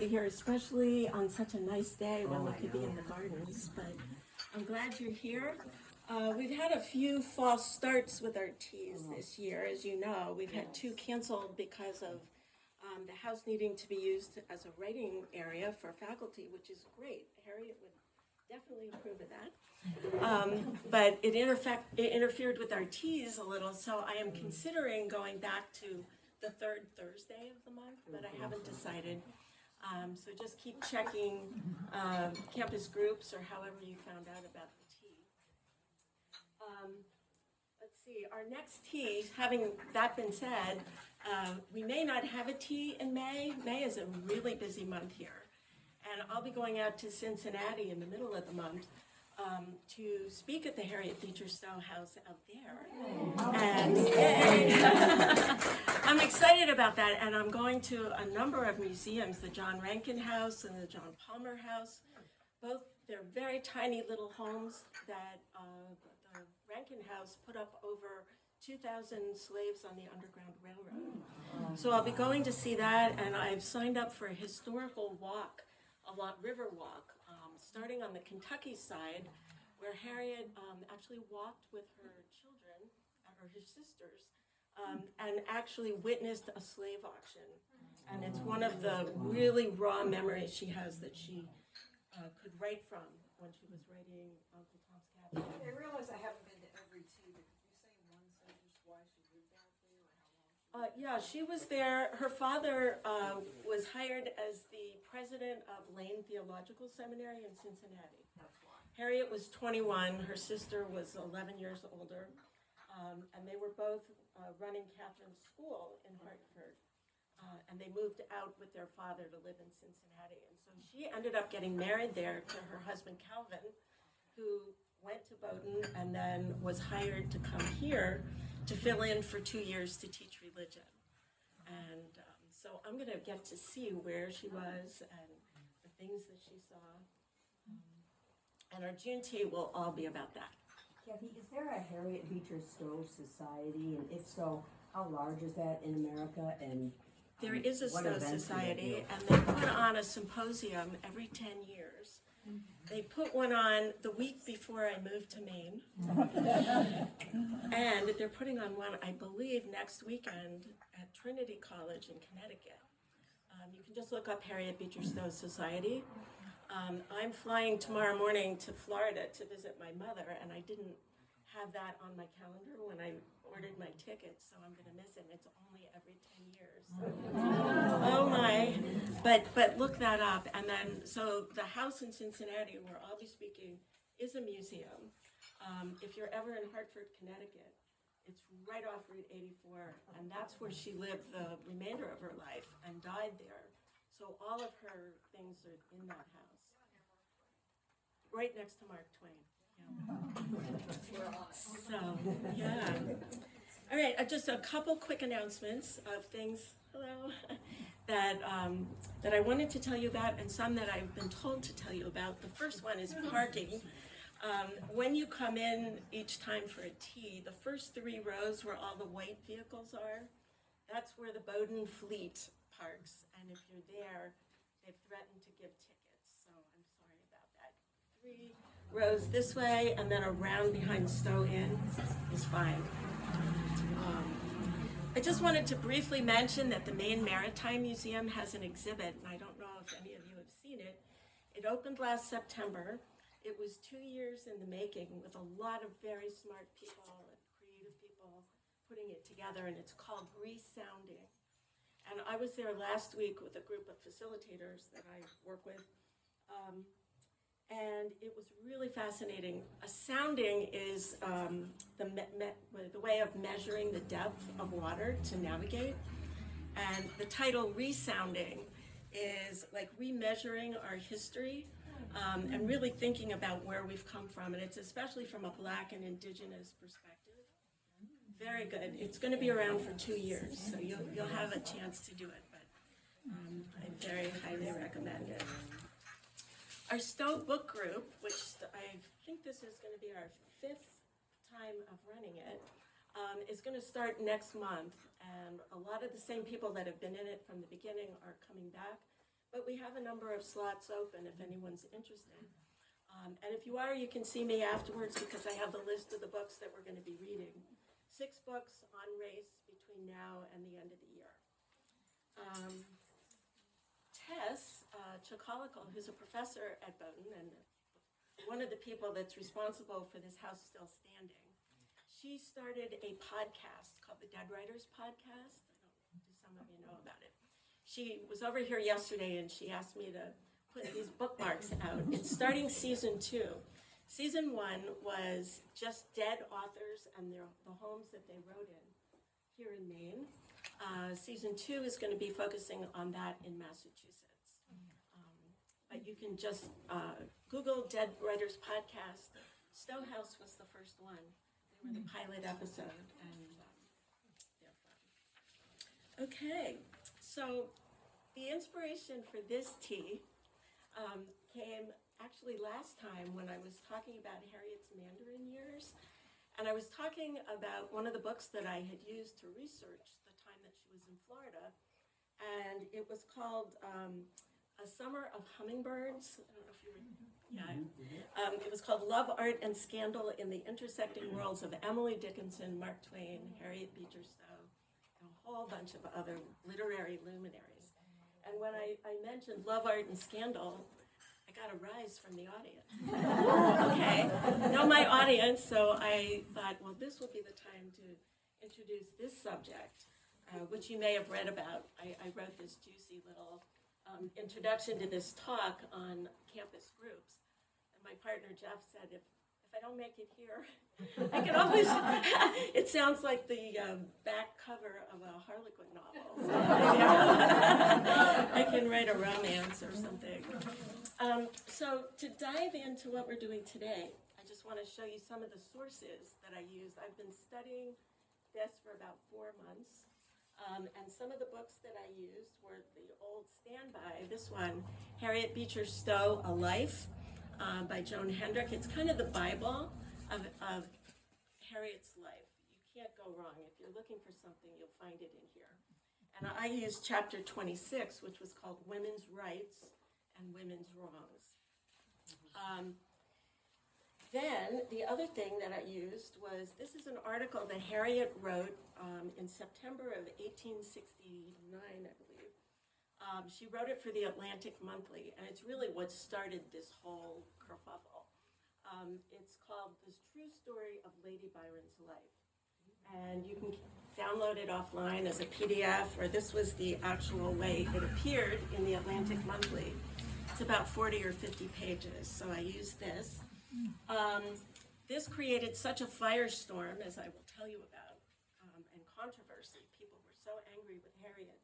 Here, especially on such a nice day when we could be in the gardens, but I'm glad you're here. We've had a few false starts with our teas this year, as you know. We've had two canceled because of the house needing to be used as a writing area for faculty, which is great. Harriet would definitely approve of that. But it interfered with our teas a little, so I am considering going back to the third Thursday of the month, but I haven't decided. So just keep checking campus groups or however you found out about the tea. Let's see, our next tea, having that been said, we may not have a tea in May. May is a really busy month here. And I'll be going out to Cincinnati in the middle of the month to speak at the Harriet Beecher Stowe house out there. And I'm excited about that, and I'm going to a number of museums, the John Rankin House and the John Palmer House. Both, they're very tiny little homes that the Rankin House put up over 2,000 slaves on the Underground Railroad. So I'll be going to see that, and I've signed up for a historical walk, river walk, starting on the Kentucky side, where Harriet actually walked with her children, or her sisters, and actually witnessed a slave auction. And it's one of the really raw memories she has that she could write from when she was writing Uncle Tom's Cabin. I realize I haven't been to every tea, but could you say in one sentence why she lived out there or how long she Yeah, she was there. Her father was hired as the president of Lane Theological Seminary in Cincinnati. Harriet was 21, her sister was 11 years older, and they were both running Catherine's School in Hartford. And they moved out with their father to live in Cincinnati. And so she ended up getting married there to her husband Calvin, who went to Bowdoin and then was hired to come here to fill in for 2 years to teach religion. And so I'm going to get to see where she was and the things that she saw. And our June tea will all be about that. Kathy, is there a Harriet Beecher Stowe Society? And if so, how large is that in America? And there is a what Stowe events do Society, they and they put on a symposium every 10 years. They put one on the week before I moved to Maine. And they're putting on one, I believe, next weekend at Trinity College in Connecticut. You can just look up Harriet Beecher Stowe Society. I'm flying tomorrow morning to Florida to visit my mother, and I didn't have that on my calendar when I ordered my tickets, so I'm going to miss it. It's only every 10 years. So. Oh my! But look that up, and then so the house in Cincinnati where I'll be speaking is a museum. If you're ever in Hartford, Connecticut, it's right off Route 84, and that's where she lived the remainder of her life and died there. So all of her things are in that house, right next to Mark Twain. So, yeah. All right, just a couple quick announcements of things, that I wanted to tell you about, and some that I've been told to tell you about. The first one is parking. When you come in each time for a tea, the first 3 rows where all the white vehicles are, that's where the Bowdoin Fleet parks. And if you're there, they've threatened to give tickets, so I'm sorry about that. 3 rows this way, and then around behind Stowe Inn is fine. I just wanted to briefly mention that the Maine Maritime Museum has an exhibit, and I don't know if any of you have seen it. It opened last September. It was 2 years in the making with a lot of very smart people and creative people putting it together, and it's called Resounding. And I was there last week with a group of facilitators that I work with, and it was really fascinating. A sounding is the way of measuring the depth of water to navigate, and the title Resounding is like remeasuring our history and really thinking about where we've come from, and it's especially from a Black and Indigenous perspective. Very good. It's going to be around for 2 years, so you'll have a chance to do it, but I very highly recommend it. Our Stowe book group, which I think this is going to be our 5th time of running it, is going to start next month, and a lot of the same people that have been in it from the beginning are coming back. but we have a number of slots open if anyone's interested. And if you are, you can see me afterwards because I have the list of the books that we're going to be reading. 6 books on race between now and the end of the year. Tess Chakalical, who's a professor at Bowdoin and one of the people that's responsible for this house still standing, she started a podcast called the Dead Writers Podcast. I don't know, do some of you know about it? She was over here yesterday and she asked me to put these bookmarks out. It's starting season 2. Season 1 was just dead authors and the homes that they wrote in here in Maine. Season 2 is going to be focusing on that in Massachusetts. But you can just Google Dead Writers Podcast. Stowe House was the first one. They were the pilot episode, and they're fun. Okay, so the inspiration for this tea came actually last time when I was talking about Harriet's Mandarin years. And I was talking about one of the books that I had used to research the time that she was in Florida. And it was called A Summer of Hummingbirds. I don't know if you were, yeah. It was called Love, Art, and Scandal in the Intersecting Worlds of Emily Dickinson, Mark Twain, Harriet Beecher Stowe, and a whole bunch of other literary luminaries. And when I mentioned Love, Art, and Scandal, I got a rise from the audience. Okay, know my audience, so I thought, well, this would be the time to introduce this subject, which you may have read about. I wrote this juicy little introduction to this talk on campus groups. And my partner, Jeff, said, if I don't make it here, I can always, it sounds like the back cover of a Harlequin novel. So I can write a romance or something. So to dive into what we're doing today, I just want to show you some of the sources that I used. I've been studying this for about 4 months. And some of the books that I used were the old standby. This one, Harriet Beecher Stowe, A Life, by Joan Hendrick. It's kind of the Bible of Harriet's life. You can't go wrong. If you're looking for something, you'll find it in here. And I used chapter 26, which was called Women's Rights and Women's Wrongs. Then the other thing that I used was, this is an article that Harriet wrote in September of 1869, I believe. She wrote it for the Atlantic Monthly, and it's really what started this whole kerfuffle. It's called The True Story of Lady Byron's Life. And you can download it offline as a PDF, or this was the actual way it appeared in the Atlantic Monthly. It's about 40 or 50 pages, so I used this. This created such a firestorm, as I will tell you about, and controversy. People were so angry with Harriet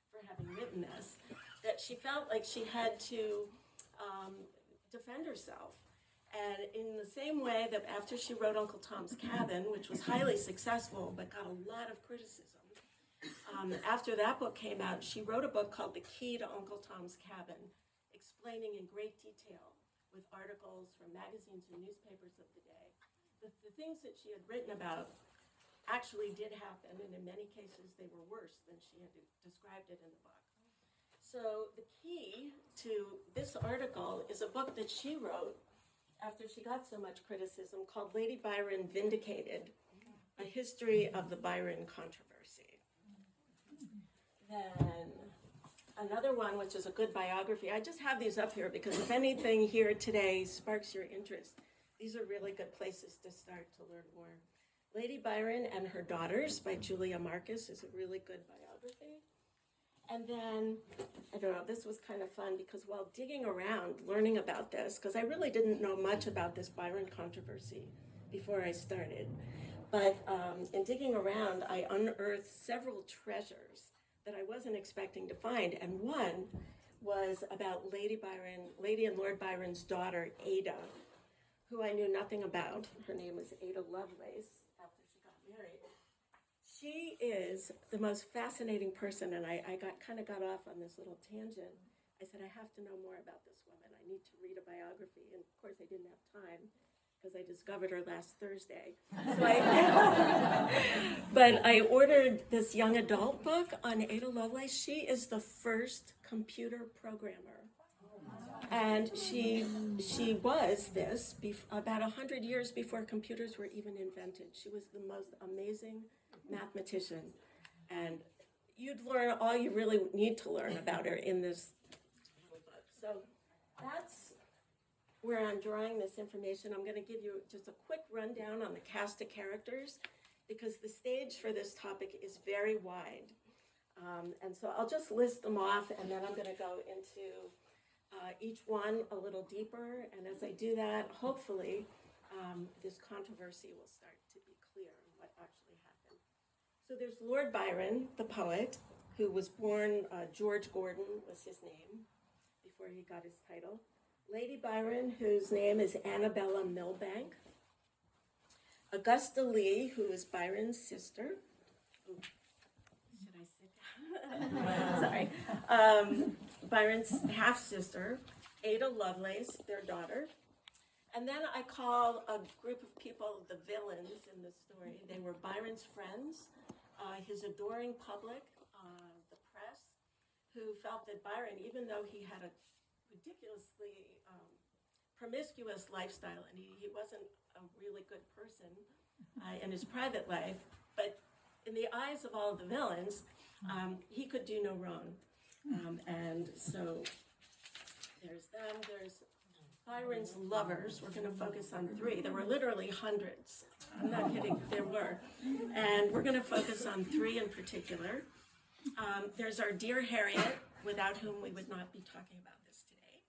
for having written this that she felt like she had to defend herself. And in the same way that after she wrote Uncle Tom's Cabin, which was highly successful but got a lot of criticism, after that book came out, she wrote a book called The Key to Uncle Tom's Cabin, explaining in great detail with articles from magazines and newspapers of the day. The things that she had written about actually did happen, and in many cases they were worse than she had described it in the book. So the key to this article is a book that she wrote after she got so much criticism called Lady Byron Vindicated, A History of the Byron Controversy. Then another one, which is a good biography. I just have these up here because if anything here today sparks your interest, these are really good places to start to learn more. Lady Byron and Her Daughters by Julia Marcus is a really good biography. And then, I don't know, this was kind of fun because while digging around, learning about this, because I really didn't know much about this Byron controversy before I started, but in digging around, I unearthed several treasures that I wasn't expecting to find, and one was about Lady and Lord Byron's daughter, Ada, who I knew nothing about. Her name was Ada Lovelace after she got married. She is the most fascinating person, and I got off on this little tangent. I said, I have to know more about this woman. I need to read a biography, and of course I didn't have time. because I discovered her last Thursday. But I ordered this young adult book on Ada Lovelace. She is the first computer programmer. And she was this about 100 years before computers were even invented. She was the most amazing mathematician. And you'd learn all you really need to learn about her in this little book. So that's where I'm drawing this information. I'm going to give you just a quick rundown on the cast of characters because the stage for this topic is very wide. And so I'll just list them off, and then I'm going to go into each one a little deeper. And as I do that, hopefully this controversy will start to be clear on what actually happened. So there's Lord Byron, the poet, who was born, George Gordon was his name before he got his title. Lady Byron, whose name is Annabella Milbank. Augusta Lee, who is Byron's sister. Oh, should I sit down? Sorry. Byron's half-sister. Ada Lovelace, their daughter. And then I call a group of people the villains in the story. They were Byron's friends, his adoring public, the press, who felt that Byron, even though he had a ridiculously promiscuous lifestyle, and he wasn't a really good person in his private life, but in the eyes of all of the villains, he could do no wrong. And so there's them, there's Byron's lovers. We're going to focus on 3. There were literally hundreds. I'm not kidding, there were. And we're going to focus on 3 in particular. There's our dear Harriet, without whom we would not be talking about this today.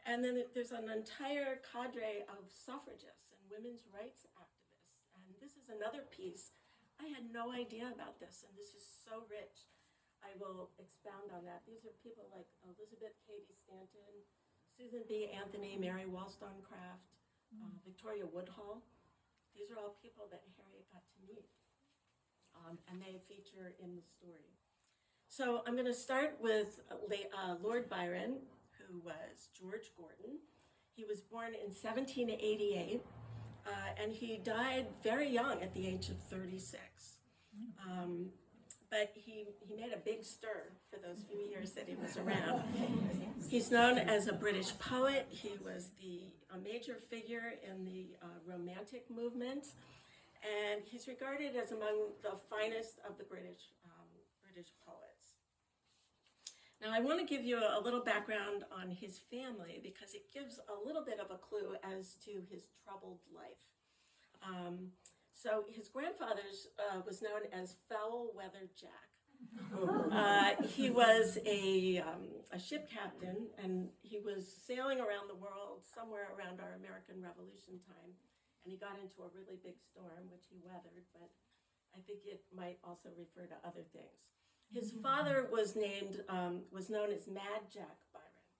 And then there's an entire cadre of suffragists and women's rights activists. And this is another piece. I had no idea about this, and this is so rich. I will expound on that. These are people like Elizabeth Cady Stanton, Susan B. Anthony, Mary Wollstonecraft, Victoria Woodhull. These are all people that Harriet got to meet, and they feature in the story. So I'm going to start with Lord Byron, who was George Gordon. He was born in 1788, and he died very young at the age of 36. But he made a big stir for those few years that he was around. He's known as a British poet. He was a major figure in the Romantic movement, and he's regarded as among the finest of the British poets. Now, I want to give you a little background on his family because it gives a little bit of a clue as to his troubled life. So his grandfather was known as Foul Weather Jack. He was a ship captain, and he was sailing around the world somewhere around our American Revolution time, and he got into a really big storm, which he weathered, but I think it might also refer to other things. His father was known as Mad Jack Byron,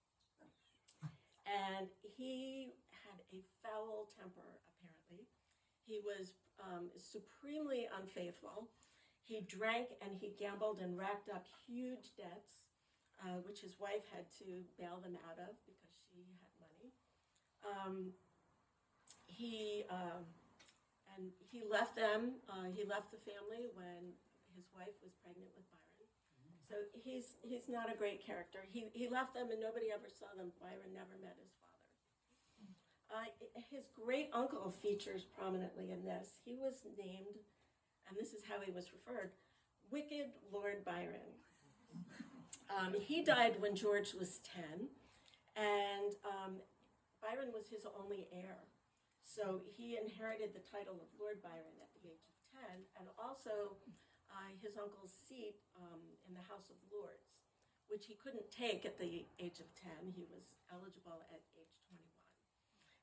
and he had a foul temper, apparently. He was supremely unfaithful. He drank and he gambled and racked up huge debts, which his wife had to bail them out of because she had money. He left them. He left the family when his wife was pregnant with Byron. So he's not a great character. He left them and nobody ever saw them. Byron never met his father. His great uncle features prominently in this. He was named, and this is how he was referred, Wicked Lord Byron. He died when George was 10, and Byron was his only heir. So he inherited the title of Lord Byron at the age of 10, and also his uncle's seat in the House of Lords, which he couldn't take at the age of 10. He was eligible at age 21.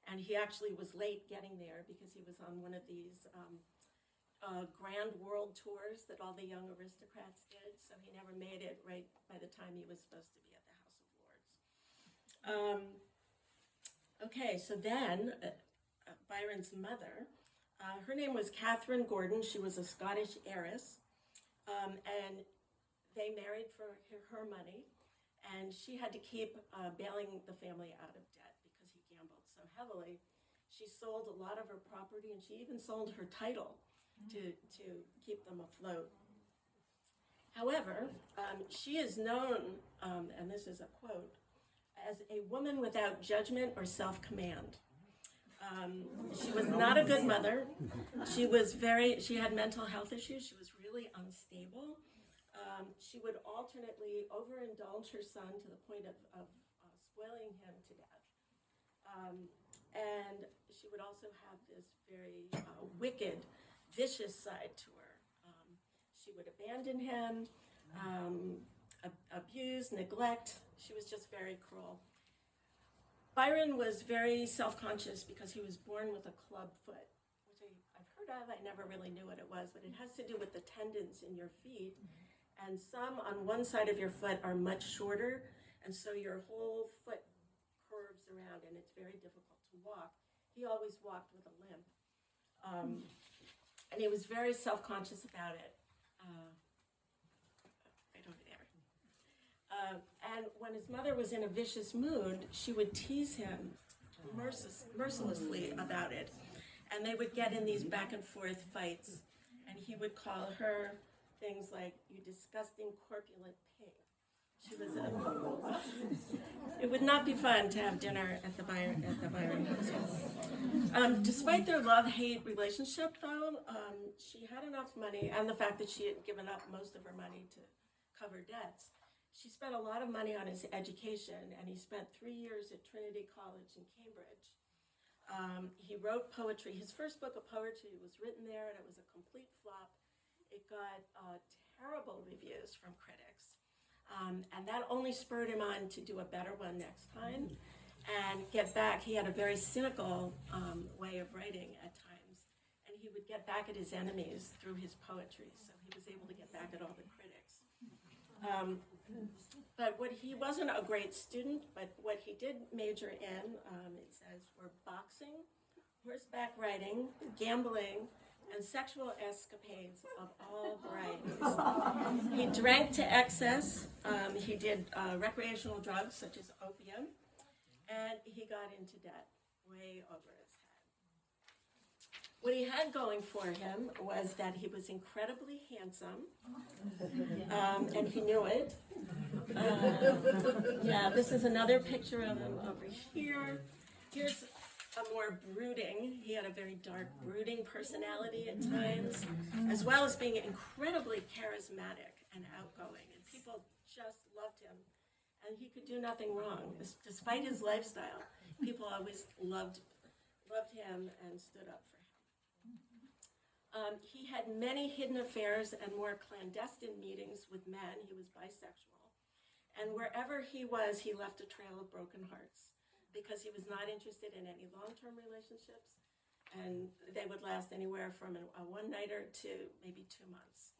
And he actually was late getting there because he was on one of these grand world tours that all the young aristocrats did, so he never made it right by the time he was supposed to be at the House of Lords. Okay, so then Byron's mother, her name was Catherine Gordon. She was a Scottish heiress, and they married for her money, and she had to keep bailing the family out of debt because he gambled so heavily. She sold a lot of her property, and she even sold her title to keep them afloat. However, she is known, and this is a quote, as a woman without judgment or self-command. She was not a good mother. She had mental health issues. She was really unstable. She would alternately overindulge her son to the point of spoiling him to death. And she would also have this very wicked, vicious side to her. She would abandon him, abuse, neglect. She was just very cruel. Byron was very self-conscious because he was born with a club foot, which I've heard of. I never really knew what it was, but it has to do with the tendons in your feet. And some on one side of your foot are much shorter, and so your whole foot curves around, and it's very difficult to walk. He always walked with a limp. And he was very self-conscious about it. Right over there. And when his mother was in a vicious mood, she would tease him mercilessly about it. And they would get in these back and forth fights. And he would call her things like, "You disgusting corpulent pig." She was it would not be fun to have dinner at the Byron household. Despite their love-hate relationship, though, she had enough money, and the fact that she had given up most of her money to cover debts. She spent a lot of money on his education, and he spent 3 years at Trinity College in Cambridge. He wrote poetry. His first book of poetry was written there, and it was a complete flop. It got terrible reviews from critics. And that only spurred him on to do a better one next time and get back. He had a very cynical way of writing at times, and he would get back at his enemies through his poetry, so he was able to get back at all the critics. But he wasn't a great student, but what he did major in, it says, were boxing, horseback riding, gambling, and sexual escapades of all varieties. He drank to excess. He did recreational drugs such as opium, and he got into debt way over his head. What he had going for him was that he was incredibly handsome, and he knew it. Yeah, this is another picture of him over here. Here's a more brooding, he had a very dark, brooding personality at times, as well as being incredibly charismatic and outgoing. And people just loved him. And he could do nothing wrong. Despite his lifestyle, people always loved him and stood up for him. He had many hidden affairs and more clandestine meetings with men. He was bisexual. And wherever he was, he left a trail of broken hearts, because he was not interested in any long-term relationships, and they would last anywhere from a one-nighter to maybe 2 months.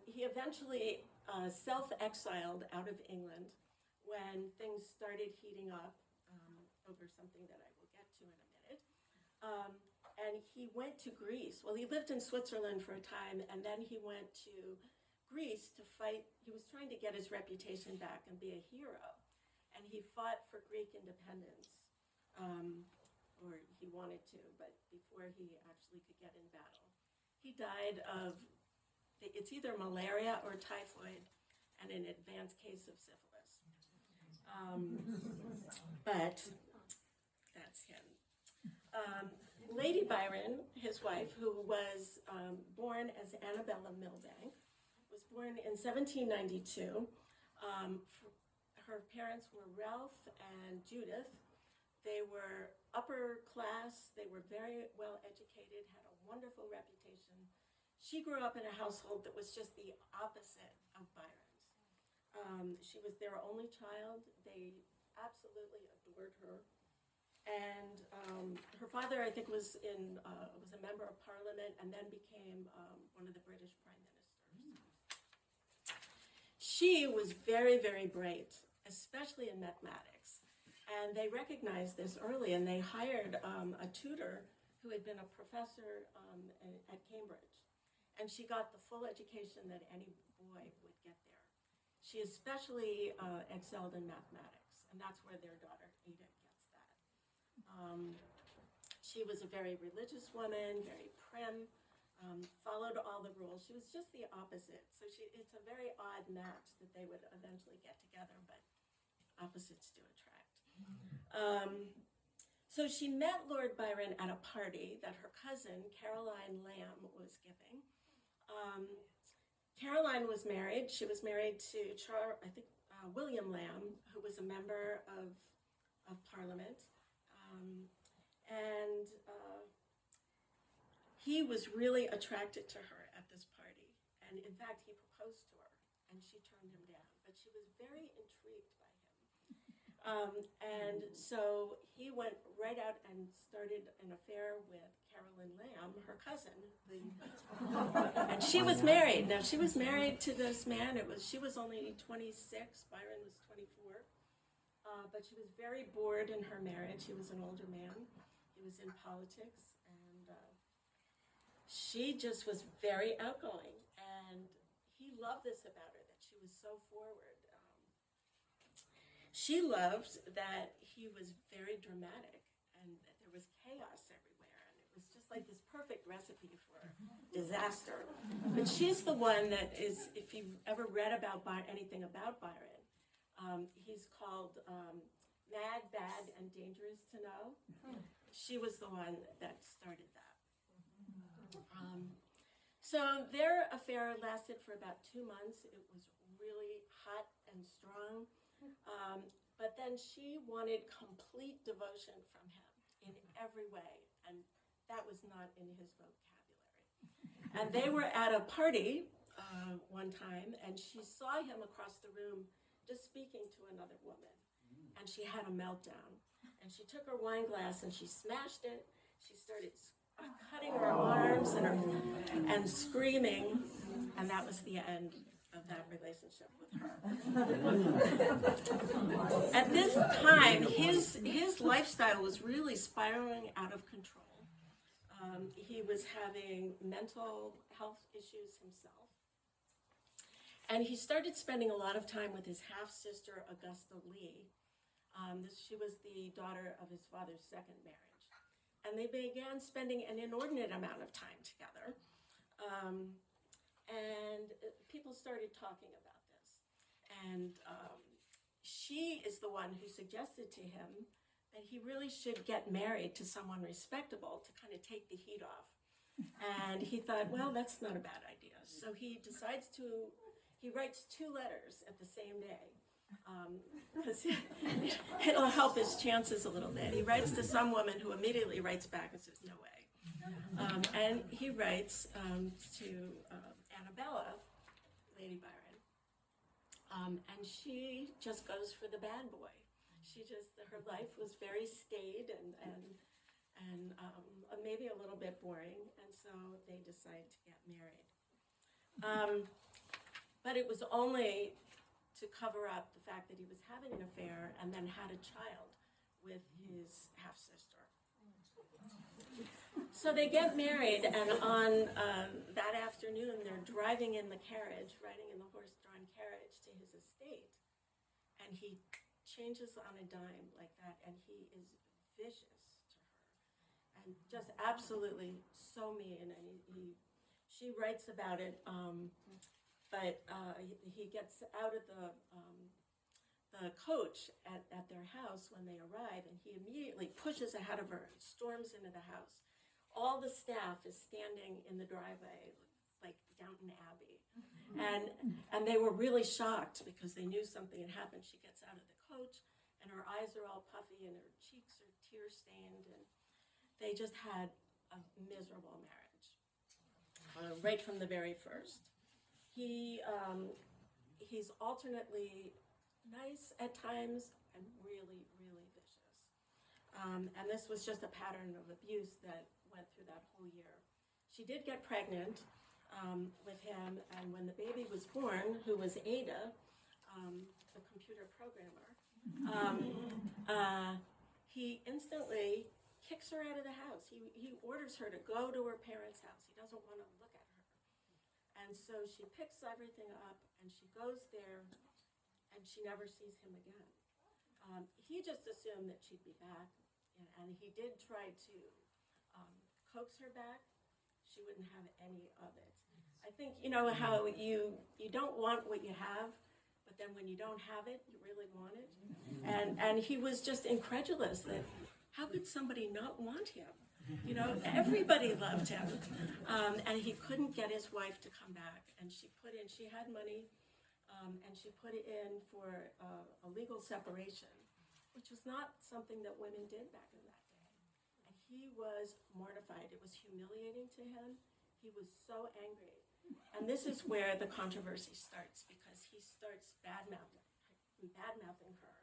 He eventually self-exiled out of England when things started heating up over something that I will get to in a minute. And he went to Greece. Well, he lived in Switzerland for a time, and then he went to Greece to fight. He was trying to get his reputation back and be a hero, and he fought for Greek independence, or he wanted to, but before he actually could get in battle. He died of, it's either malaria or typhoid, and an advanced case of syphilis. But that's him. Lady Byron, his wife, who was born as Annabella Milbank, was born in 1792. Her parents were Ralph and Judith. They were upper class. They were very well educated, had a wonderful reputation. She grew up in a household that was just the opposite of Byron's. She was their only child. They absolutely adored her. And her father, I think, was a member of Parliament, and then became one of the British prime ministers. She was very, very bright, especially in mathematics. And they recognized this early, and they hired a tutor who had been a professor at Cambridge. And she got the full education that any boy would get there. She especially excelled in mathematics, and that's where their daughter Ada gets that. She was a very religious woman, very prim, followed all the rules. She was just the opposite. So it's a very odd match that they would eventually get together, but opposites do attract. So she met Lord Byron at a party that her cousin, Caroline Lamb, was giving. Caroline was married. She was married to William Lamb, who was a member of Parliament. And he was really attracted to her at this party. And in fact, he proposed to her, and she turned him down. But she was very intrigued by him. And so he went right out and started an affair with Caroline Lamb, her cousin. And she was married. Now, she was married to this man. She was only 26. Byron was 24. But she was very bored in her marriage. He was an older man. He was in politics. And she just was very outgoing. And he loved this about her, that she was so forward. She loved that he was very dramatic and that there was chaos everywhere. And it was just like this perfect recipe for disaster. But she's the one that is, if you've ever read about anything about Byron, he's called Mad, Bad, and Dangerous to Know. She was the one that started that. So their affair lasted for about 2 months. It was really hot and strong. But then she wanted complete devotion from him in every way, and that was not in his vocabulary. And they were at a party one time, and she saw him across the room just speaking to another woman, and she had a meltdown. And she took her wine glass and she smashed it. She started cutting her arms and screaming, and that was the end of that relationship with her. At this time, his lifestyle was really spiraling out of control. He was having mental health issues himself. And he started spending a lot of time with his half-sister, Augusta Lee. She was the daughter of his father's second marriage. And they began spending an inordinate amount of time together. And people started talking about this. And she is the one who suggested to him that he really should get married to someone respectable to kind of take the heat off. And he thought, well, that's not a bad idea. So he writes 2 letters at the same day. Because it'll help his chances a little bit. He writes to some woman who immediately writes back and says, no way. And he writes to Annabella, Lady Byron, and she just goes for the bad boy. Her life was very staid and maybe a little bit boring, and so they decide to get married. But it was only to cover up the fact that he was having an affair and then had a child with his half-sister. So they get married, and on that afternoon, they're driving in the carriage, riding in the horse-drawn carriage to his estate, and he changes on a dime like that, and he is vicious to her, and just absolutely so mean, and she writes about it, but he gets out of the coach at their house when they arrive, and he immediately pushes ahead of her and storms into the house. All the staff is standing in the driveway like Downton Abbey, and they were really shocked because they knew something had happened. She gets out of the coach, and her eyes are all puffy, and her cheeks are tear-stained, and they just had a miserable marriage, right from the very first. He's alternately nice at times and really, really vicious. And this was just a pattern of abuse that went through that whole year. She did get pregnant with him, and when the baby was born, who was Ada, the computer programmer, he instantly kicks her out of the house. He orders her to go to her parents' house. He doesn't want to look at her. And so she picks everything up, and she goes there, and she never sees him again. He just assumed that she'd be back, and he did try to coax her back. She wouldn't have any of it. I think you know how you don't want what you have, but then when you don't have it, you really want it. And he was just incredulous that how could somebody not want him? You know, everybody loved him, and he couldn't get his wife to come back. And she had money, and she put it in for a legal separation, which was not something that women did back in that day. And he was mortified. It was humiliating to him. He was so angry. And this is where the controversy starts, because he starts bad-mouthing her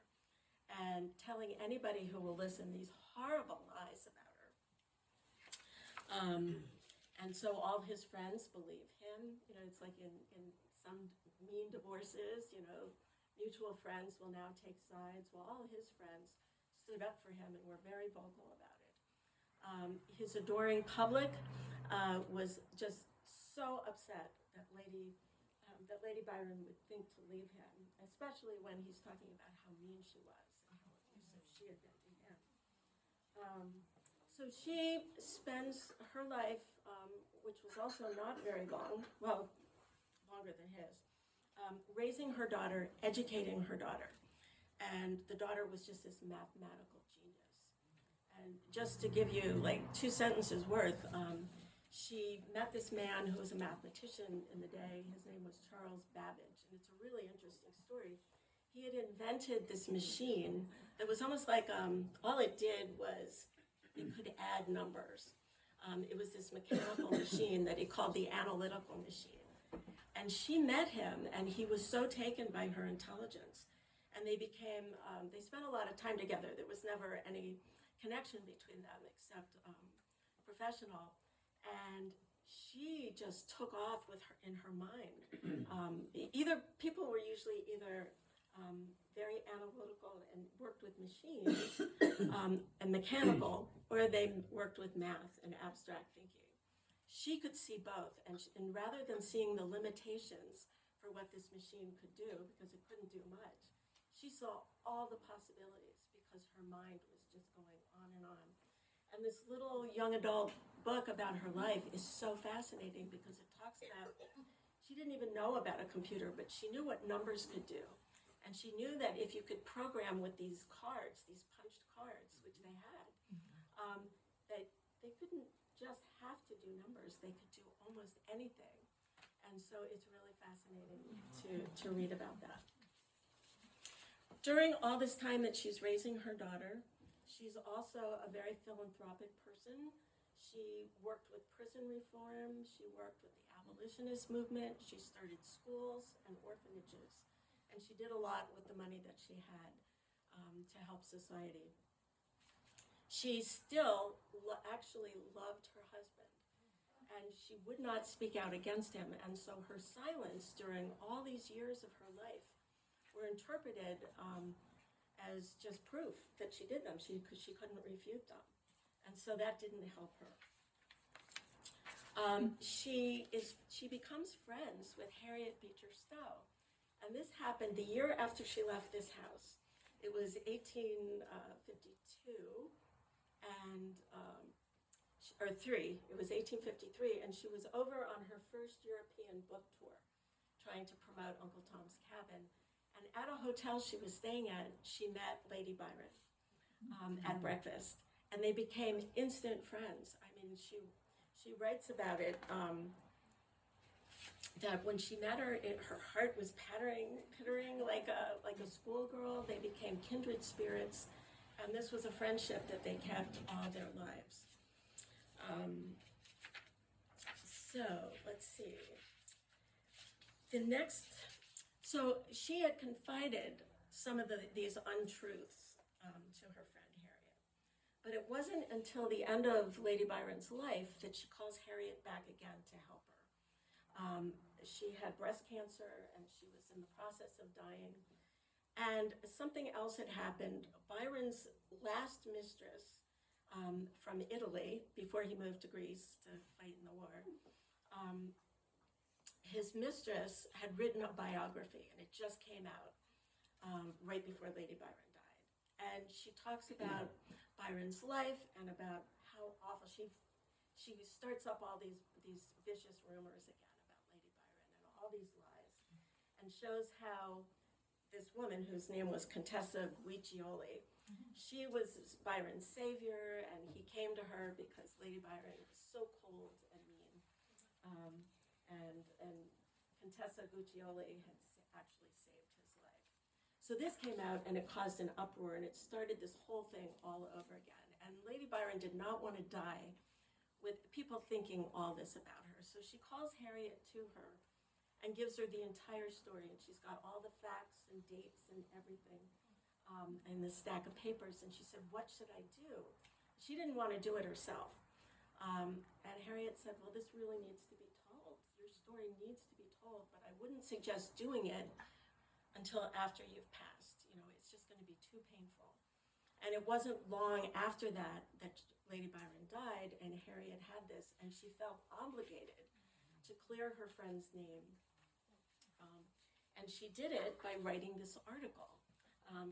and telling anybody who will listen these horrible lies about her. And so all his friends believe him. You know, it's like in some mean divorces, you know, mutual friends will now take sides. Well, all his friends stood up for him and were very vocal about it. His adoring public was just so upset that Lady Byron would think to leave him, especially when he's talking about how mean she was and how abusive she had been to him. So she spends her life, which was also not very long, well, longer than his, raising her daughter, educating her daughter. And the daughter was just this mathematical genius. And just to give you like 2 sentences worth, she met this man who was a mathematician in the day. His name was Charles Babbage, and it's a really interesting story. He had invented this machine that was almost like, all it did was it could add numbers. It was this mechanical machine that he called the analytical machine. And she met him, and he was so taken by her intelligence. And they spent a lot of time together. There was never any connection between them except professional. And she just took off with her in her mind. People were usually either very analytical and worked with machines and mechanical, or they worked with math and abstract thinking. She could see both, and rather than seeing the limitations for what this machine could do, because it couldn't do much, she saw all the possibilities because her mind was just going on and on. And this little young adult book about her life is so fascinating because it talks about, she didn't even know about a computer, but she knew what numbers could do. And she knew that if you could program with these cards, these punched cards, which they had, that they couldn't just have to do numbers, they could do almost anything. And so it's really fascinating to read about that. During all this time that she's raising her daughter, she's also a very philanthropic person. She worked with prison reform, she worked with the abolitionist movement, she started schools and orphanages, and she did a lot with the money that she had to help society. She still actually loved her husband, and she would not speak out against him, and so her silence during all these years of her life were interpreted as just proof that she did them, because she couldn't refute them. And so that didn't help her. She becomes friends with Harriet Beecher Stowe. And this happened the year after she left this house. It was 1852, it was 1853, and she was over on her first European book tour, trying to promote Uncle Tom's Cabin. And at a hotel she was staying at, she met Lady Byron at breakfast, and they became instant friends. I mean, she writes about it, that when she met her, her heart was pittering like a schoolgirl. They became kindred spirits, and this was a friendship that they kept all their lives. So let's see. So she had confided some of these untruths to her friend Harriet. But it wasn't until the end of Lady Byron's life that she calls Harriet back again to help her. She had breast cancer and she was in the process of dying. And something else had happened. Byron's last mistress from Italy, before he moved to Greece to fight in the war, his mistress had written a biography, and it just came out. right before Lady Byron died. And she talks about Byron's life and about how awful she starts up all these vicious rumors again about Lady Byron and all these lies, and shows how this woman, whose name was Contessa Guiccioli, she was Byron's savior, and he came to her because Lady Byron was so cold and mean. And Contessa Guiccioli had actually saved his life. So this came out, and it caused an uproar, and it started this whole thing all over again. And Lady Byron did not want to die with people thinking all this about her. So she calls Harriet to her and gives her the entire story. And she's got all the facts and dates and everything in the stack of papers. And she said, what should I do? She didn't want to do it herself. And Harriet said, well, this really needs to be told. Your story needs to be told, but I wouldn't suggest doing it until after you've passed. You know, it's just going to be too painful. And it wasn't long after that Lady Byron died, and Harriet had this, and she felt obligated to clear her friend's name. And she did it by writing this article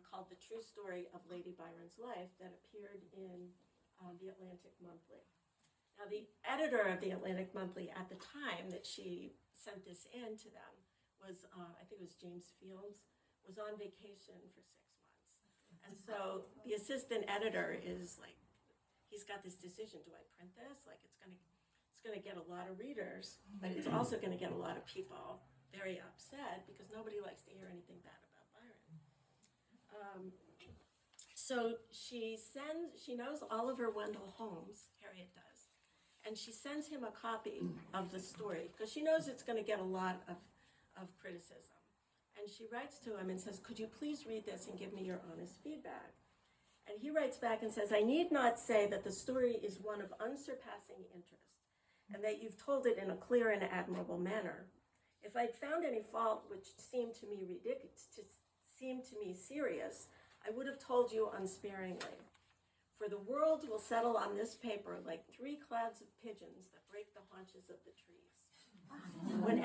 called The True Story of Lady Byron's Life that appeared in the Atlantic Monthly. Now, the editor of the Atlantic Monthly at the time that she sent this in to them was, I think it was James Fields, was on vacation for 6 months. And so the assistant editor is like, he's got this decision, do I print this? Like, it's gonna get a lot of readers, but it's also gonna get a lot of people very upset because nobody likes to hear anything bad about Byron. So she knows Oliver Wendell Holmes, Harriet does, and she sends him a copy of the story because she knows it's gonna get a lot of criticism. And she writes to him and says, could you please read this and give me your honest feedback? And he writes back and says, I need not say that the story is one of unsurpassing interest and that you've told it in a clear and admirable manner. If I'd found any fault which seemed to me serious, I would have told you unsparingly. For the world will settle on this paper like 3 clouds of pigeons that break the haunches of the trees. When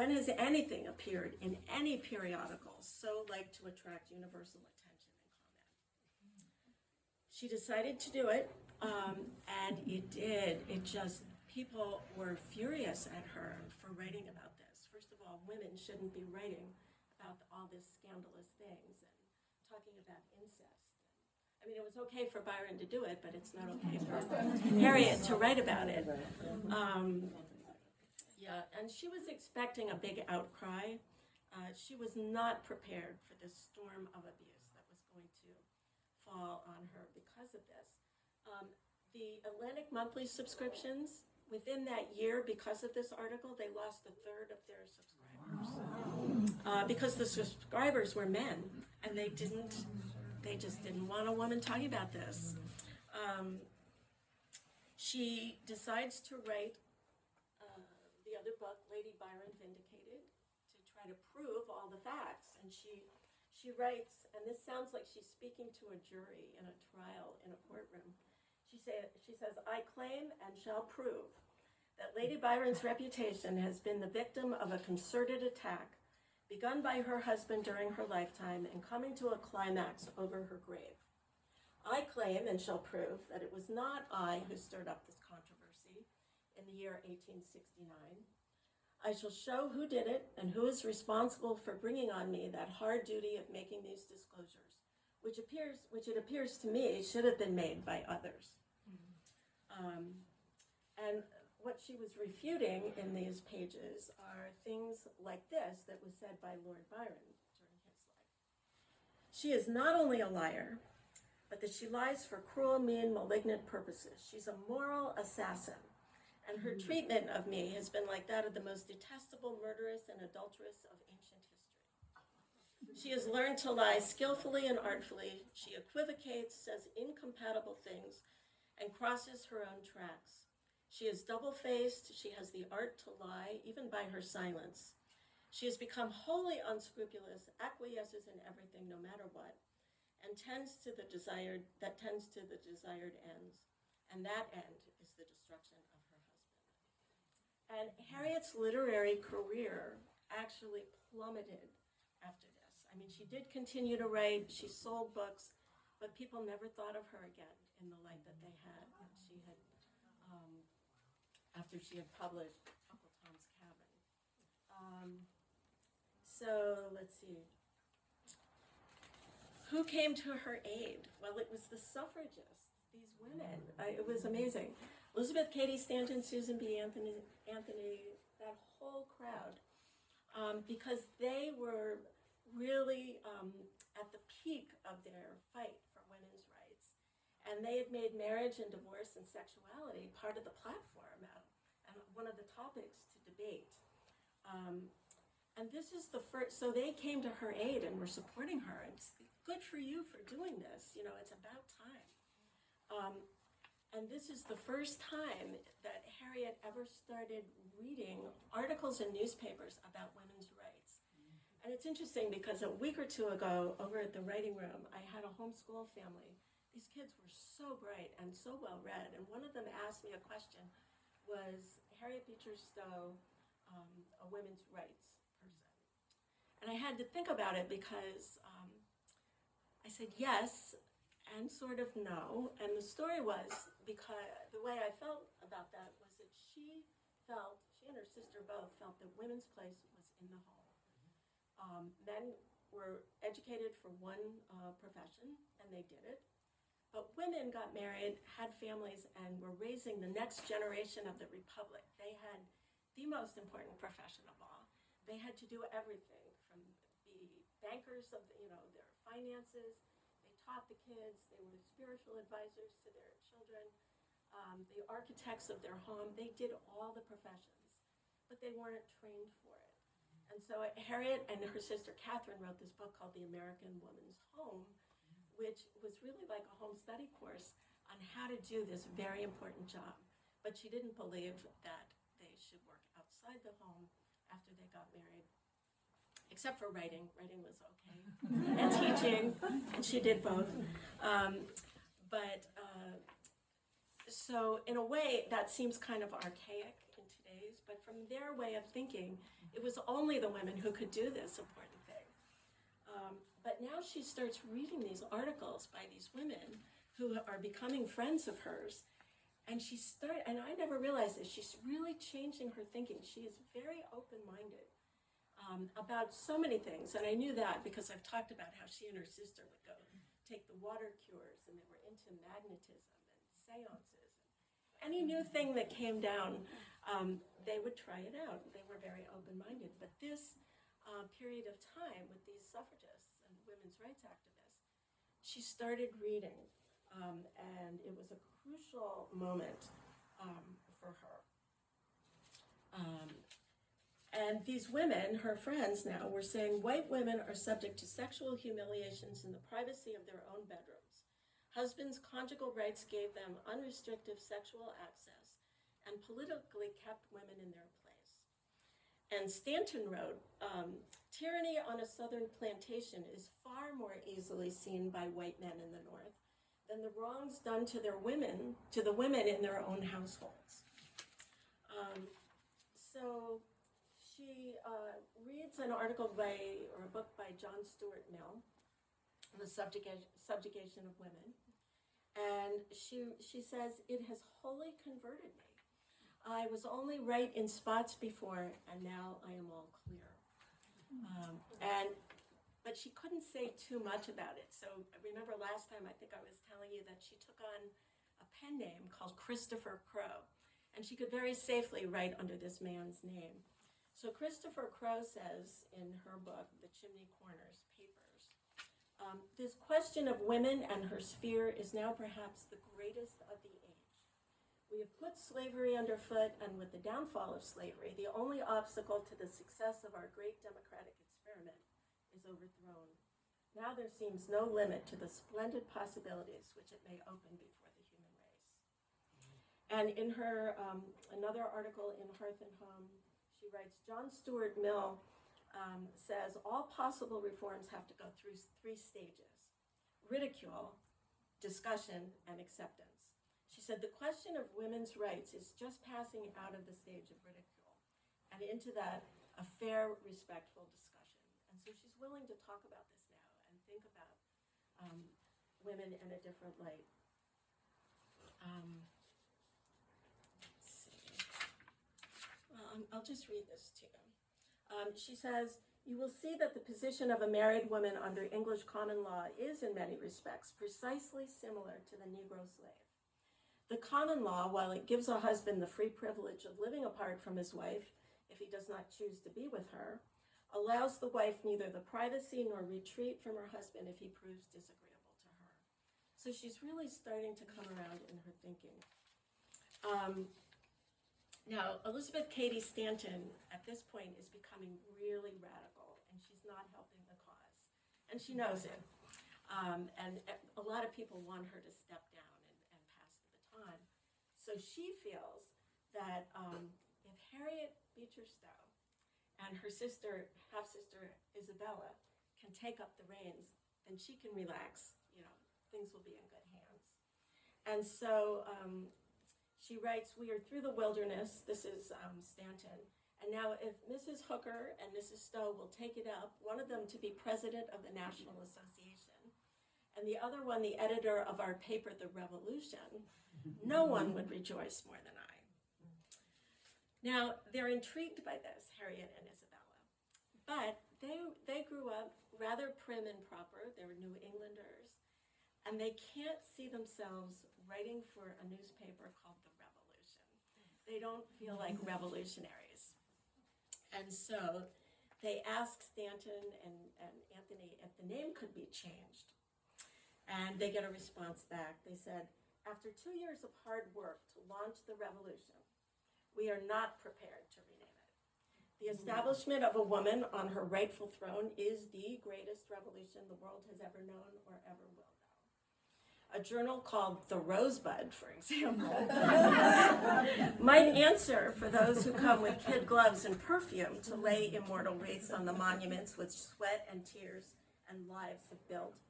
has anything appeared in any periodical so like to attract universal attention and comment? She decided to do it, and it did. People were furious at her for writing about this. First of all, women shouldn't be writing about all these scandalous things and talking about incest. I mean, it was okay for Byron to do it, but it's not okay for Harriet to write about it. And she was expecting a big outcry. She was not prepared for this storm of abuse that was going to fall on her because of this. The Atlantic Monthly subscriptions, within that year, because of this article, they lost 1/3 of their subscribers. Because the subscribers were men, and they just didn't want a woman talking about this. She decides to write the other book, Lady Byron Vindicated, to try to prove all the facts. And she writes, and this sounds like she's speaking to a jury in a trial in a courtroom. She says, I claim and shall prove that Lady Byron's reputation has been the victim of a concerted attack begun by her husband during her lifetime and coming to a climax over her grave. I claim and shall prove that it was not I who stirred up this controversy in the year 1869. I shall show who did it and who is responsible for bringing on me that hard duty of making these disclosures, which it appears to me should have been made by others. And what she was refuting in these pages are things like this that was said by Lord Byron during his life. She is not only a liar, but that she lies for cruel, mean, malignant purposes. She's a moral assassin, and her treatment of me has been like that of the most detestable murderess and adulteress of ancient history. She has learned to lie skillfully and artfully. She equivocates, says incompatible things, and crosses her own tracks. She is double-faced. She has the art to lie, even by her silence. She has become wholly unscrupulous, acquiesces in everything, no matter what, and tends to the desired ends. And that end is the destruction of her husband. And Harriet's literary career actually plummeted after this. I mean, she did continue to write, she sold books, but people never thought of her again in the light that they had when she had, after she had published Uncle Tom's Cabin. So let's see. Who came to her aid? Well, it was the suffragists, these women. It was amazing. Elizabeth Cady Stanton, Susan B. Anthony, that whole crowd, because they were really at the peak of their fight for women's rights. And they had made marriage and divorce and sexuality part of the platform and one of the topics to debate. And this is the first, so they came to her aid and were supporting her. And it's good for you for doing this. You know, it's about time. And this is the first time that Harriet ever started reading articles in newspapers about women's rights. And it's interesting because a week or two ago, over at the writing room, I had a homeschool family. These kids were so bright and so well read. And one of them asked me a question, was Harriet Beecher Stowe a women's rights person? And I had to think about it because I said yes and sort of no. And the story was, because the way I felt about that was that she and her sister both felt that women's place was in the home. Men were educated for one profession, and they did it. But women got married, had families, and were raising the next generation of the Republic. They had the most important profession of all. They had to do everything, from be bankers of their finances. They taught the kids. They were spiritual advisors to their children, the architects of their home. They did all the professions, but they weren't trained for it. And so Harriet and her sister Catherine wrote this book called The American Woman's Home, which was really like a home study course on how to do this very important job. But she didn't believe that they should work outside the home after they got married, except for writing. Writing was okay, and teaching, and she did both. So in a way, that seems kind of archaic in today's, but from their way of thinking, it was only the women who could do this important thing. But now she starts reading these articles by these women who are becoming friends of hers, and and I never realized this, she's really changing her thinking. She is very open-minded about so many things, and I knew that because I've talked about how she and her sister would go take the water cures, and they were into magnetism and seances. Any new thing that came down, they would try it out. They were very open-minded. But this period of time with these suffragists and women's rights activists, she started reading, and it was a crucial moment for her. And these women, her friends now, were saying white women are subject to sexual humiliations in the privacy of their own bedrooms. Husbands' conjugal rights gave them unrestricted sexual access and politically kept women in their place. And Stanton wrote, tyranny on a southern plantation is far more easily seen by white men in the North than the wrongs done to the women in their own households. So she reads an article or a book by John Stuart Mill, The Subjugation of Women, and she says, it has wholly converted me. I was only right in spots before, and now I am all clear. But she couldn't say too much about it. So remember last time, I think I was telling you that she took on a pen name called Christopher Crowe, and she could very safely write under this man's name. So Christopher Crowe says in her book, The Chimney Corners Papers, this question of women and her sphere is now perhaps the greatest of the age. We have put slavery underfoot, and with the downfall of slavery, the only obstacle to the success of our great democratic experiment is overthrown. Now there seems no limit to the splendid possibilities which it may open before the human race. And in her, another article in Hearth and Home, she writes, John Stuart Mill says all possible reforms have to go through 3 stages: ridicule, discussion, and acceptance. She said the question of women's rights is just passing out of the stage of ridicule and into that a fair, respectful discussion. And And so she's willing to talk about this now and think about women in a different light. Let's see. Well, I'll just read this to you. She says, "You will see that the position of a married woman under English common law is in many respects precisely similar to the Negro slave. The common law, while it gives a husband the free privilege of living apart from his wife if he does not choose to be with her, allows the wife neither the privacy nor retreat from her husband if he proves disagreeable to her." So she's really starting to come around in her thinking. Now, Elizabeth Cady Stanton at this point is becoming really radical, and she's not helping the cause. And she knows it. And a lot of people want her to step down and pass the baton. So she feels that if Harriet Beecher Stowe and her half-sister Isabella can take up the reins, then she can relax, things will be in good hands. And so she writes, "We are through the wilderness," this is Stanton, "and now if Mrs. Hooker and Mrs. Stowe will take it up, one of them to be president of the National Association, and the other one the editor of our paper, The Revolution, no one would rejoice more than I." Now, they're intrigued by this, Harriet and Isabella, but they grew up rather prim and proper. They were New Englanders, and they can't see themselves writing for a newspaper called The Revolution. They don't feel like revolutionaries. And so they asked Stanton and Anthony if the name could be changed. And they get a response back. They said, "After 2 years of hard work to launch The Revolution, we are not prepared to rename it. The establishment of a woman on her rightful throne is the greatest revolution the world has ever known or ever will know. A journal called The Rosebud, for example, might answer for those who come with kid gloves and perfume to lay immortal wreaths on the monuments which sweat and tears and lives have built.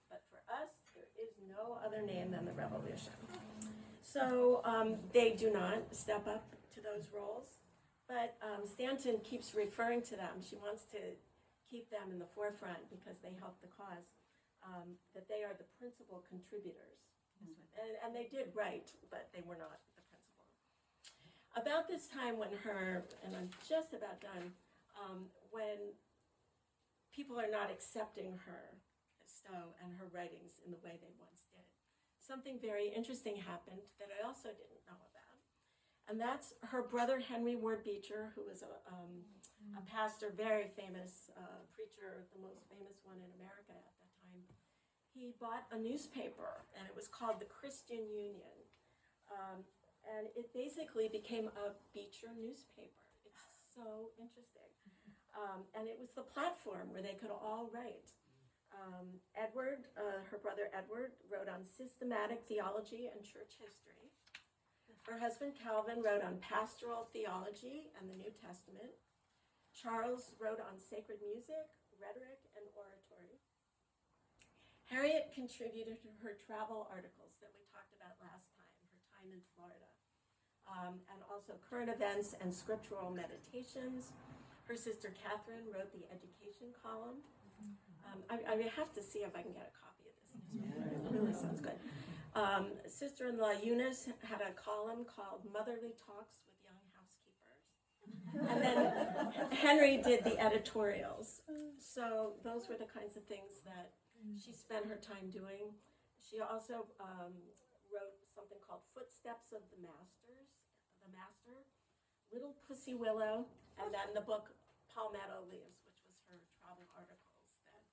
But for us, there is no other name than The Revolution." So they do not step up to those roles, but Stanton keeps referring to them. She wants to keep them in the forefront because they help the cause. That they are the principal contributors. And they did write, but they were not the principal. About this time when and I'm just about done, when people are not accepting her, Stowe, and her writings in the way they once did, something very interesting happened that I also didn't know about. And that's her brother, Henry Ward Beecher, who was a pastor, very famous preacher, the most famous one in America at that time. He bought a newspaper, and it was called the Christian Union. And it basically became a Beecher newspaper. It's so interesting. And it was the platform where they could all write. Edward, her brother Edward, wrote on systematic theology and church history. Her husband Calvin wrote on pastoral theology and the New Testament. Charles wrote on sacred music, rhetoric, and oratory. Harriet contributed to her travel articles that we talked about last time, her time in Florida, and also current events and scriptural meditations. Her sister Catherine wrote the education column. I have to see if I can get a copy of this newspaper. It really sounds good. Sister-in-law Eunice had a column called Motherly Talks with Young Housekeepers. And then Henry did the editorials. So those were the kinds of things that she spent her time doing. She also wrote something called Footsteps of the Master, Little Pussy Willow, and then the book Palmetto Leaves, which was her travel articles that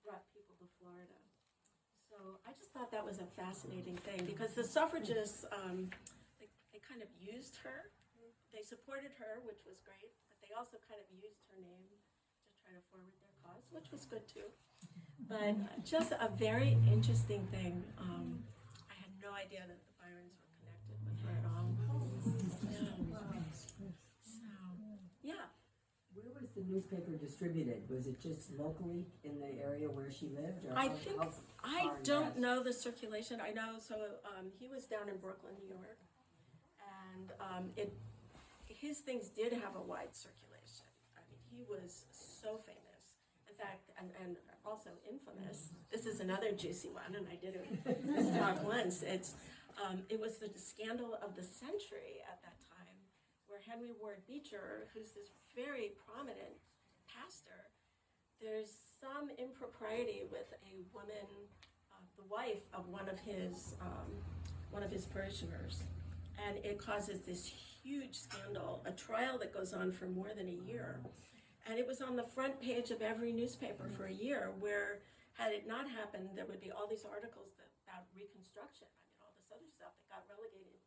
brought people to Florida. So I just thought that was a fascinating thing because the suffragists, they kind of used her. They supported her, which was great, but they also kind of used her name to try to forward their cause, which was good too. But just a very interesting thing. I had no idea that the Byrons were connected with her at all. Yeah. Where was the newspaper distributed? Was it just locally in the area where she lived? Or I don't west? know the circulation. I know, he was down in Brooklyn, New York, and his things did have a wide circulation. I mean, he was so famous. And In fact, and also infamous, this is another juicy one, and I did this talk once. It was the scandal of the century at that time, where Henry Ward Beecher, who's this very prominent pastor, there's some impropriety with a woman, the wife of one of his parishioners, and it causes this huge scandal, a trial that goes on for more than a year. And it was on the front page of every newspaper for a year, where had it not happened, there would be all these articles about Reconstruction. I mean, all this other stuff that got relegated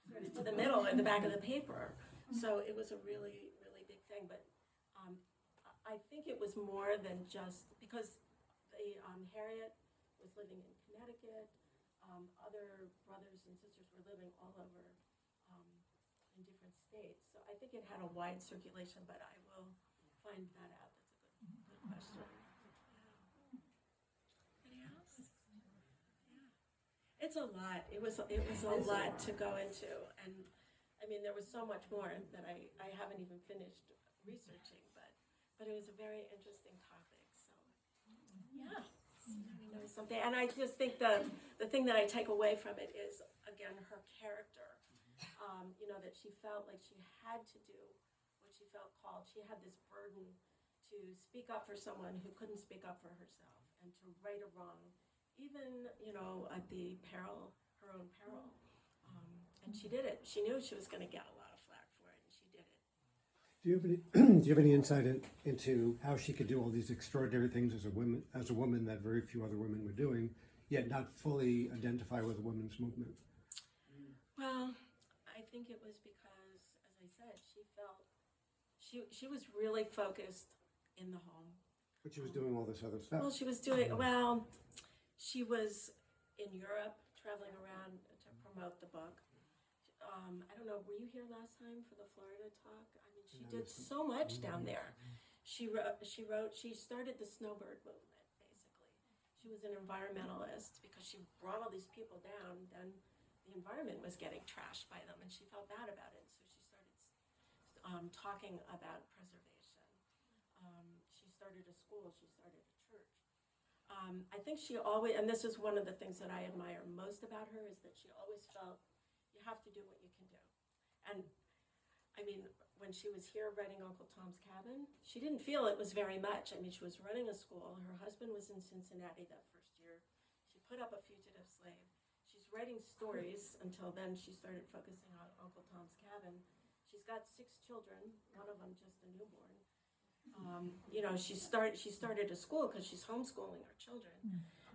sort of to the middle or the back of the paper. So it was a really, really big thing. But I think it was more than just because the Harriet was living in Connecticut. Other brothers and sisters were living all over in different states. So I think it had a wide circulation, but I will find that out. That's a good question. Yeah. Any else? Yeah. It's a lot. It was a lot to go into, and I mean there was so much more that I haven't even finished researching, but it was a very interesting topic. So yeah, there was something, and I just think the thing that I take away from it is again her character. That she felt like she had to do what she felt called. She had this burden to speak up for someone who couldn't speak up for herself, and to right a wrong, even at the peril, her own peril. And she did it. She knew she was going to get a lot of flack for it, and she did it. Do you have any insight into how she could do all these extraordinary things as a woman that very few other women were doing, yet not fully identify with the women's movement? Well, I think it was because, as I said, she felt she was really focused in the home. But she was doing all this other stuff. Well, she was in Europe, traveling around to promote the book. I don't know, were you here last time for the Florida talk? I mean, she did so much down there. She started the snowbird movement, basically. She was an environmentalist because she brought all these people down, then the environment was getting trashed by them, and she felt bad about it, so she started talking about preservation. She started a school, she started a church. I think she always, and this is one of the things that I admire most about her, is that she always felt you have to do what you can do. And I mean, when she was here writing Uncle Tom's Cabin, she didn't feel it was very much. I mean, she was running a school, her husband was in Cincinnati that first year, she put up a fugitive slave. She's writing stories until then she started focusing on Uncle Tom's Cabin. She's got 6 children, one of them just a newborn. She started a school because she's homeschooling her children.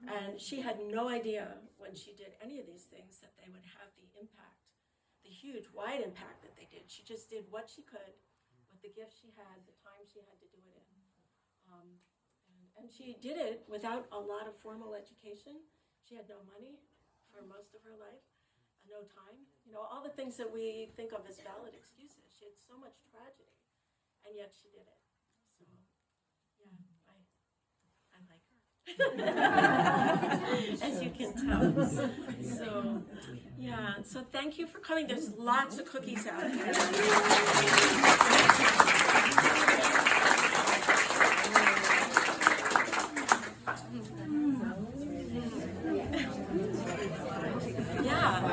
And she had no idea when she did any of these things that they would have the impact, the huge, wide impact that they did. She just did what she could with the gifts she had, the time she had to do it in. And she did it without a lot of formal education. She had no money for most of her life, no time. All the things that we think of as valid excuses. She had so much tragedy, and yet she did it. So, yeah, I like her. As you can tell. So, yeah, so thank you for coming. There's lots of cookies out there. Yeah.